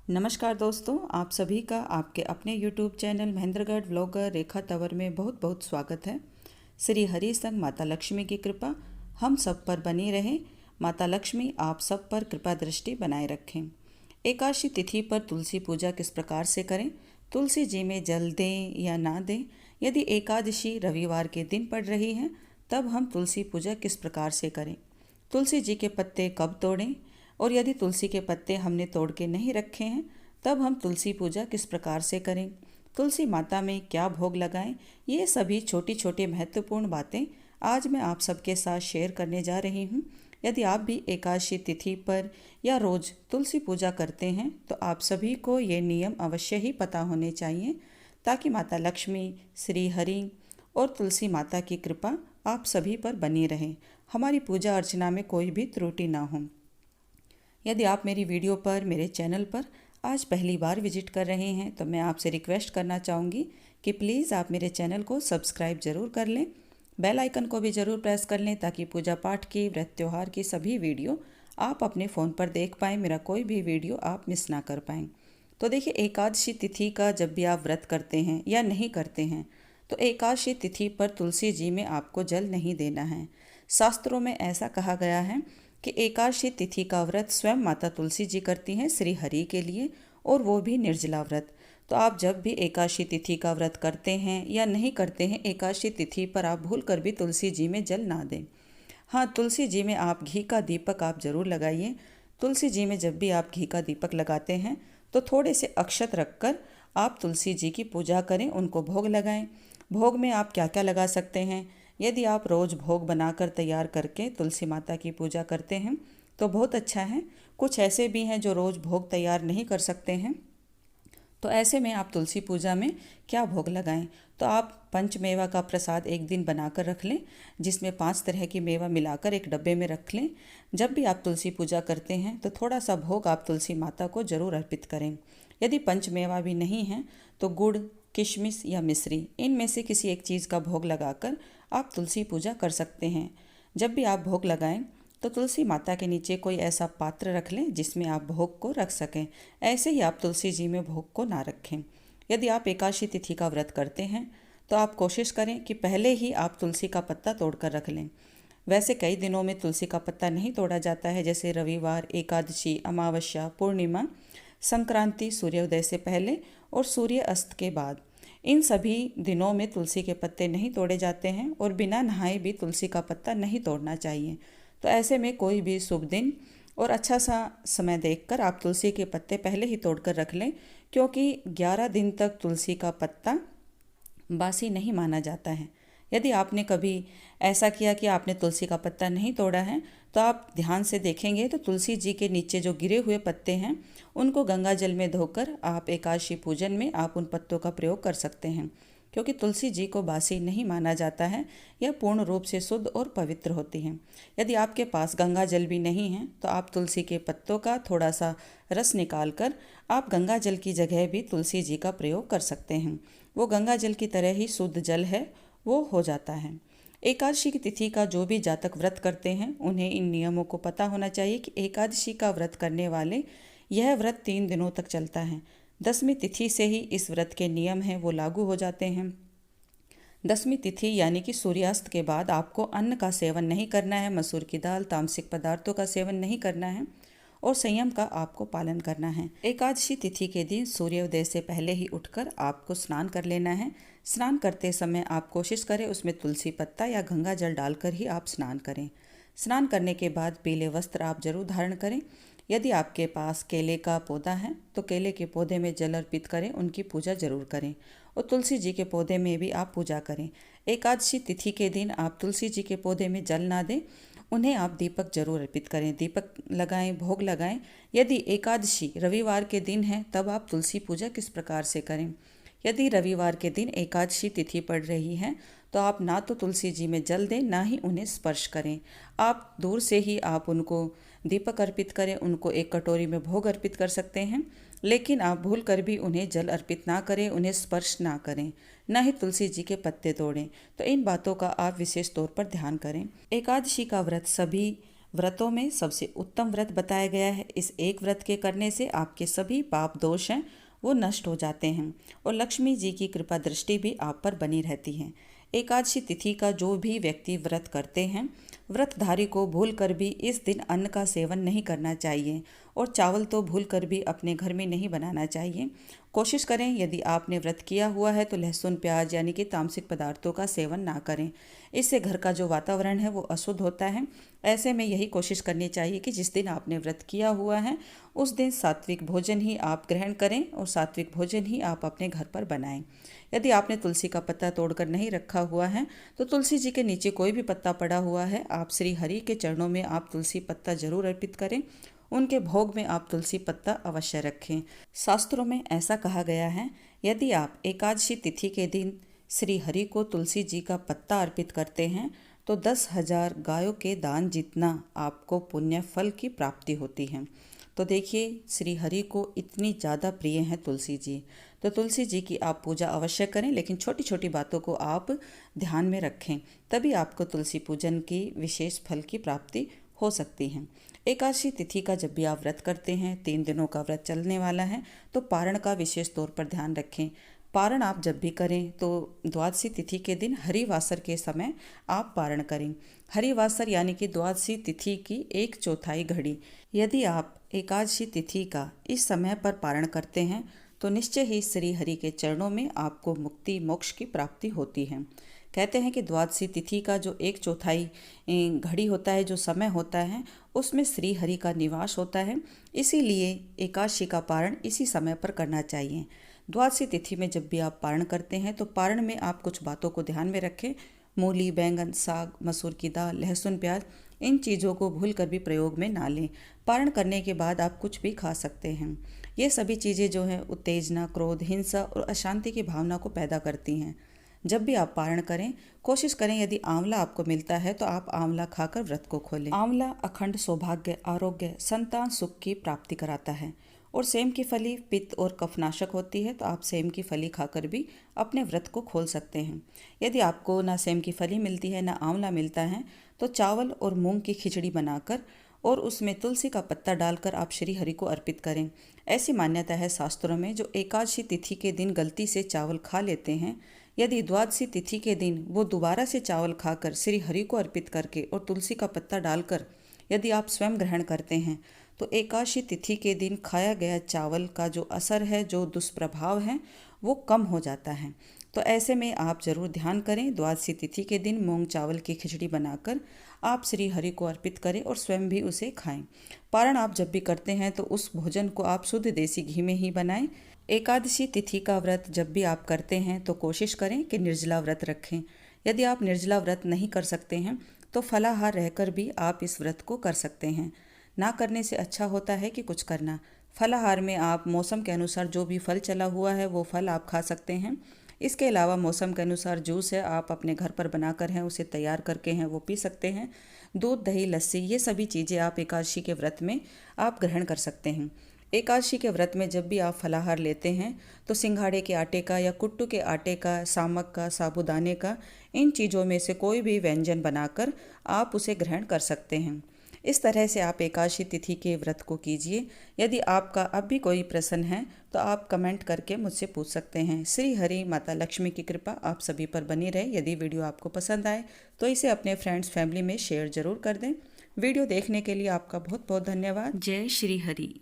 नमस्कार दोस्तों, आप सभी का आपके अपने YouTube चैनल महेंद्रगढ़ व्लॉगर रेखा तंवर में बहुत बहुत स्वागत है। श्री हरि संग माता लक्ष्मी की कृपा हम सब पर बनी रहे। माता लक्ष्मी आप सब पर कृपा दृष्टि बनाए रखें। एकादशी तिथि पर तुलसी पूजा किस प्रकार से करें, तुलसी जी में जल दें या ना दें, यदि एकादशी रविवार के दिन पड़ रही है तब हम तुलसी पूजा किस प्रकार से करें, तुलसी जी के पत्ते कब तोड़ें, और यदि तुलसी के पत्ते हमने तोड़ के नहीं रखे हैं तब हम तुलसी पूजा किस प्रकार से करें, तुलसी माता में क्या भोग लगाएं, ये सभी छोटी छोटी महत्वपूर्ण बातें आज मैं आप सबके साथ शेयर करने जा रही हूँ। यदि आप भी एकादशी तिथि पर या रोज़ तुलसी पूजा करते हैं तो आप सभी को ये नियम अवश्य ही पता होने चाहिए, ताकि माता लक्ष्मी, श्री हरि और तुलसी माता की कृपा आप सभी पर बनी रहे, हमारी पूजा अर्चना में कोई भी त्रुटि ना हो। यदि आप मेरी वीडियो पर, मेरे चैनल पर आज पहली बार विजिट कर रहे हैं तो मैं आपसे रिक्वेस्ट करना चाहूँगी कि प्लीज़ आप मेरे चैनल को सब्सक्राइब ज़रूर कर लें, बेल आइकन को भी ज़रूर प्रेस कर लें, ताकि पूजा पाठ की, व्रत त्योहार की सभी वीडियो आप अपने फ़ोन पर देख पाएँ, मेरा कोई भी वीडियो आप मिस ना कर पाएँ। तो देखिए, एकादशी तिथि का जब भी आप व्रत करते हैं या नहीं करते हैं तो एकादशी तिथि पर तुलसी जी में आपको जल नहीं देना है। शास्त्रों में ऐसा कहा गया है कि एकादशी तिथि का व्रत स्वयं माता तुलसी जी करती हैं श्री हरि के लिए, और वो भी निर्जला व्रत। तो आप जब भी एकादशी तिथि का व्रत करते हैं या नहीं करते हैं, एकादशी तिथि पर आप भूल कर भी तुलसी जी में जल ना दें। हाँ, तुलसी जी में आप घी का दीपक आप ज़रूर लगाइए। तुलसी जी में जब भी आप घी का दीपक लगाते हैं तो थोड़े से अक्षत रखकर आप तुलसी जी की पूजा करें, उनको भोग लगाएं। भोग में आप क्या क्या लगा सकते हैं, यदि आप रोज़ भोग बनाकर तैयार करके तुलसी माता की पूजा करते हैं तो बहुत अच्छा है। कुछ ऐसे भी हैं जो रोज़ भोग तैयार नहीं कर सकते हैं, तो ऐसे में आप तुलसी पूजा में क्या भोग लगाएं, तो आप पंचमेवा का प्रसाद एक दिन बनाकर रख लें, जिसमें 5 तरह की मेवा मिलाकर एक डब्बे में रख लें। जब भी आप तुलसी पूजा करते हैं तो थोड़ा सा भोग आप तुलसी माता को जरूर अर्पित करें। यदि पंचमेवा भी नहीं है तो गुड़, किशमिश या मिश्री, इनमें से किसी एक चीज़ का भोग लगाकर आप तुलसी पूजा कर सकते हैं। जब भी आप भोग लगाएं तो तुलसी माता के नीचे कोई ऐसा पात्र रख लें जिसमें आप भोग को रख सकें। ऐसे ही आप तुलसी जी में भोग को ना रखें। यदि आप एकादशी तिथि का व्रत करते हैं तो आप कोशिश करें कि पहले ही आप तुलसी का पत्ता तोड़कर रख लें। वैसे कई दिनों में तुलसी का पत्ता नहीं तोड़ा जाता है, जैसे रविवार, एकादशी, अमावस्या, पूर्णिमा, संक्रांति, सूर्योदय से पहले और सूर्य अस्त के बाद। इन सभी दिनों में तुलसी के पत्ते नहीं तोड़े जाते हैं और बिना नहाए भी तुलसी का पत्ता नहीं तोड़ना चाहिए। तो ऐसे में कोई भी शुभ दिन और अच्छा सा समय देखकर आप तुलसी के पत्ते पहले ही तोड़कर रख लें, क्योंकि 11 दिन तक तुलसी का पत्ता बासी नहीं माना जाता है। यदि आपने कभी ऐसा किया कि आपने तुलसी का पत्ता नहीं तोड़ा है तो आप ध्यान से देखेंगे तो तुलसी जी के नीचे जो गिरे हुए पत्ते हैं उनको गंगा जल में धोकर आप एकादशी पूजन में आप उन पत्तों का प्रयोग कर सकते हैं, क्योंकि तुलसी जी को बासी नहीं माना जाता है, यह पूर्ण रूप से शुद्ध और पवित्र होती हैं। यदि आपके पास गंगा जल भी नहीं है तो आप तुलसी के पत्तों का थोड़ा सा रस निकाल कर आप गंगा जल की जगह भी तुलसी जी का प्रयोग कर सकते हैं। वो गंगा जल की तरह ही शुद्ध जल है, वो हो जाता है। एकादशी की तिथि का जो भी जातक व्रत करते हैं उन्हें इन नियमों को पता होना चाहिए कि एकादशी का व्रत करने वाले यह व्रत 3 दिनों तक चलता है। 10वीं तिथि से ही इस व्रत के नियम हैं वो लागू हो जाते हैं। 10वीं तिथि यानी कि सूर्यास्त के बाद आपको अन्न का सेवन नहीं करना है, मसूर की दाल, तामसिक पदार्थों का सेवन नहीं करना है और संयम का आपको पालन करना है। एकादशी तिथि के दिन सूर्योदय से पहले ही उठकर आपको स्नान कर लेना है। स्नान करते समय आप कोशिश करें उसमें तुलसी पत्ता या गंगा जल डालकर ही आप स्नान करें। स्नान करने के बाद पीले वस्त्र आप जरूर धारण करें। यदि आपके पास केले का पौधा है तो केले के पौधे में जल अर्पित करें, उनकी पूजा जरूर करें, और तुलसी जी के पौधे में भी आप पूजा करें। एकादशी तिथि के दिन आप तुलसी जी के पौधे में जल ना दें, उन्हें आप दीपक जरूर अर्पित करें, दीपक लगाएं, भोग लगाएं। यदि एकादशी रविवार के दिन है तब आप तुलसी पूजा किस प्रकार से करें, यदि रविवार के दिन एकादशी तिथि पड़ रही है तो आप ना तो तुलसी जी में जल दें, ना ही उन्हें स्पर्श करें। आप दूर से ही आप उनको दीपक अर्पित करें, उनको एक कटोरी में भोग अर्पित कर सकते हैं, लेकिन आप भूल कर भी उन्हें जल अर्पित ना करें, उन्हें स्पर्श ना करें, ना ही तुलसी जी के पत्ते तोड़ें। तो इन बातों का आप विशेष तौर पर ध्यान करें। एकादशी का व्रत सभी व्रतों में सबसे उत्तम व्रत बताया गया है। इस एक व्रत के करने से आपके सभी पाप दोष हैं वो नष्ट हो जाते हैं और लक्ष्मी जी की कृपा दृष्टि भी आप पर बनी रहती है। एकादशी तिथि का जो भी व्यक्ति व्रत करते हैं, व्रतधारी को भूलकर भी इस दिन अन्न का सेवन नहीं करना चाहिए और चावल तो भूलकर भी अपने घर में नहीं बनाना चाहिए। कोशिश करें यदि आपने व्रत किया हुआ है तो लहसुन प्याज यानी कि तामसिक पदार्थों का सेवन ना करें। इससे घर का जो वातावरण है वो अशुद्ध होता है। ऐसे में यही कोशिश करनी चाहिए कि जिस दिन आपने व्रत किया हुआ है उस दिन सात्विक भोजन ही आप ग्रहण करें और सात्विक भोजन ही आप अपने घर पर बनाएं। यदि आपने तुलसी का पत्ता तोड़कर नहीं रखा हुआ है तो तुलसी जी के नीचे कोई भी पत्ता पड़ा हुआ है, आप श्री हरि के चरणों में आप तुलसी पत्ता जरूर अर्पित करें। उनके भोग में आप तुलसी पत्ता अवश्य रखें। शास्त्रों में ऐसा कहा गया है, यदि आप एकादशी तिथि के दिन श्री हरि को तुलसी जी का पत्ता अर्पित करते हैं तो 10,000 गायों के दान जितना आपको पुण्य फल की प्राप्ति होती है। तो देखिए, श्री हरि को इतनी ज़्यादा प्रिय हैं तुलसी जी, तो तुलसी जी की आप पूजा अवश्य करें, लेकिन छोटी छोटी बातों को आप ध्यान में रखें, तभी आपको तुलसी पूजन की विशेष फल की प्राप्ति हो सकती है। एकादशी तिथि का जब भी आप व्रत करते हैं, 3 दिनों का व्रत चलने वाला है, तो पारण का विशेष तौर पर ध्यान रखें। पारण आप जब भी करें तो द्वादशी तिथि के दिन हरिवासर के समय आप पारण करें। हरिवासर यानी कि द्वादशी तिथि की 1/4 घड़ी। यदि आप एकादशी तिथि का इस समय पर पारण करते हैं तो निश्चय ही श्री हरि के चरणों में आपको मुक्ति मोक्ष की प्राप्ति होती है। कहते हैं कि द्वादशी तिथि का जो 1/4 घड़ी होता है, जो समय होता है, उसमें श्री हरि का निवास होता है। इसीलिए एकादशी का पारण इसी समय पर करना चाहिए। द्वादशी तिथि में जब भी आप पारण करते हैं तो पारण में आप कुछ बातों को ध्यान में रखें। मूली, बैंगन, साग, मसूर की दाल, लहसुन, प्याज, इन चीज़ों को भूल कर भी प्रयोग में ना लें। पारण करने के बाद आप कुछ भी खा सकते हैं। ये सभी चीज़ें जो हैं उत्तेजना, क्रोध, हिंसा और अशांति की भावना को पैदा करती हैं। जब भी आप पारण करें, कोशिश करें यदि आंवला आपको मिलता है तो आप आंवला खाकर व्रत को खोलें। आंवला अखंड सौभाग्य, आरोग्य, संतान सुख की प्राप्ति कराता है और सेम की फली पित्त और कफनाशक होती है, तो आप सेम की फली खाकर भी अपने व्रत को खोल सकते हैं। यदि आपको ना सेम की फली मिलती है ना आंवला मिलता है तो चावल और मूंग की खिचड़ी बनाकर और उसमें तुलसी का पत्ता डालकर आप श्री हरि को अर्पित करें। ऐसी मान्यता है शास्त्रों में, जो एकादशी तिथि के दिन गलती से चावल खा लेते हैं, यदि द्वादशी तिथि के दिन वो दोबारा से चावल खाकर श्री हरि को अर्पित करके और तुलसी का पत्ता डालकर यदि आप स्वयं ग्रहण करते हैं तो एकादशी तिथि के दिन खाया गया चावल का जो असर है, जो दुष्प्रभाव है, वो कम हो जाता है। तो ऐसे में आप जरूर ध्यान करें। द्वादशी तिथि के दिन मूंग चावल की खिचड़ी बनाकर आप श्री हरि को अर्पित करें और स्वयं भी उसे खाएं। पारण आप जब भी करते हैं तो उस भोजन को आप शुद्ध देसी घी में ही बनाएं। एकादशी तिथि का व्रत जब भी आप करते हैं तो कोशिश करें कि निर्जला व्रत रखें। यदि आप निर्जला व्रत नहीं कर सकते हैं तो फलाहार रहकर भी आप इस व्रत को कर सकते हैं। ना करने से अच्छा होता है कि कुछ करना। फलाहार में आप मौसम के अनुसार जो भी फल चला हुआ है वो फल आप खा सकते हैं। इसके अलावा मौसम के अनुसार जूस है, आप अपने घर पर बनाकर हैं उसे तैयार करके हैं वो पी सकते हैं। दूध, दही, लस्सी, ये सभी चीज़ें आप एकादशी के व्रत में आप ग्रहण कर सकते हैं। एकादशी के व्रत में जब भी आप फलाहार लेते हैं तो सिंघाड़े के आटे का या कुट्टू के आटे का, सामक का, साबूदाने का, इन चीज़ों में से कोई भी व्यंजन बनाकर आप उसे ग्रहण कर सकते हैं। इस तरह से आप एकादशी तिथि के व्रत को कीजिए। यदि आपका अब भी कोई प्रश्न है तो आप कमेंट करके मुझसे पूछ सकते हैं। श्री हरि माता लक्ष्मी की कृपा आप सभी पर बनी रहे। यदि वीडियो आपको पसंद आए तो इसे अपने फ्रेंड्स फैमिली में शेयर जरूर कर दें। वीडियो देखने के लिए आपका बहुत बहुत धन्यवाद। जय श्री हरि।